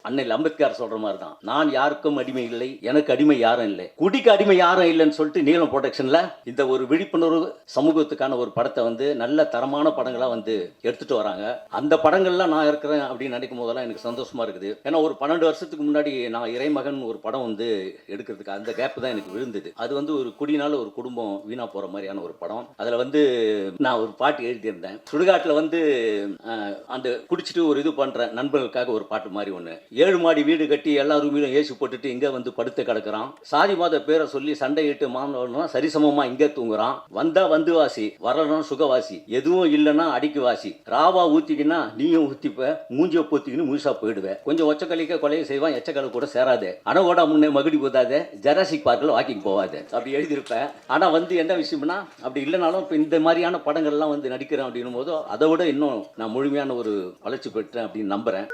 அண்ணல் அம்பேத்கர் சொல்ற மாதிரி தான், நான் யாருக்கும் அடிமை இல்லை, எனக்கு அடிமை யாரும் இல்லை, குடிக்கு அடிமை யாரும் இல்லைன்னு சொல்லிட்டு நீலம் ப்ரொடக்ஷன்ல இந்த ஒரு விழிப்புணர்வு சமூகத்துக்கான ஒரு படத்தை வந்து நல்ல தரமான படங்களா வந்து எடுத்துட்டு வராங்க. அந்த படங்கள்லாம் நான் இருக்கிறேன் அப்படின்னு நினைக்கும் போதெல்லாம் எனக்கு சந்தோஷமா இருக்குது. ஏன்னா ஒரு 12 வருஷத்துக்கு முன்னாடி நான் இறைமகன் ஒரு படம் வந்து எடுக்கிறதுக்கு அந்த கேப் தான் எனக்கு விழுந்தது. அது வந்து ஒரு குடினால ஒரு குடும்பம் வீணா போற மாதிரியான ஒரு படம். அதுல வந்து நான் ஒரு பாட்டு எழுதியிருந்தேன். சுடுகாட்டுல வந்து அந்த குடிச்சிட்டு ஒரு இது பண்ற நண்பர்களுக்காக ஒரு பாட்டு மாதிரி ஒன்று, 7 மாடி வீடு கட்டி எல்லா ரூமிலும் ஏசி போட்டுட்டு இங்க வந்து படுத்து கிடக்குறான், சாதி மாத பேரை சொல்லி சண்டையிட்டு மாணவன் சரிசமமா இங்க தூங்குறான், வந்தா வந்து வாசி, வரணும் சுகவாசி, எதுவும் இல்லைன்னா அடிக்கு வாசி, ராவா ஊத்திக்கினா நீயும் ஊத்திப்ப, மூஞ்சிய போத்திக்கின்னு முழுசா போயிடுவேன், கொஞ்சம் ஒச்சக்கலிக்க கொலையை செய்வான், எச்சக்கலை கூட சேராது, அணவோட முன்னே மகுடி போதாது, ஜெராசிக் பார்க்கில் வாக்கிங் போவாது, அப்படி எழுதியிருப்பேன். ஆனா வந்து என்ன விஷயம்னா, அப்படி இல்லைனாலும் இப்போ இந்த மாதிரியான படங்கள்லாம் வந்து நடிக்கிறேன் அப்படின்னும் போது அதை விட இன்னும் நான் முழுமையான ஒரு வளர்ச்சி பெற்றேன் அப்படின்னு நம்புறேன்.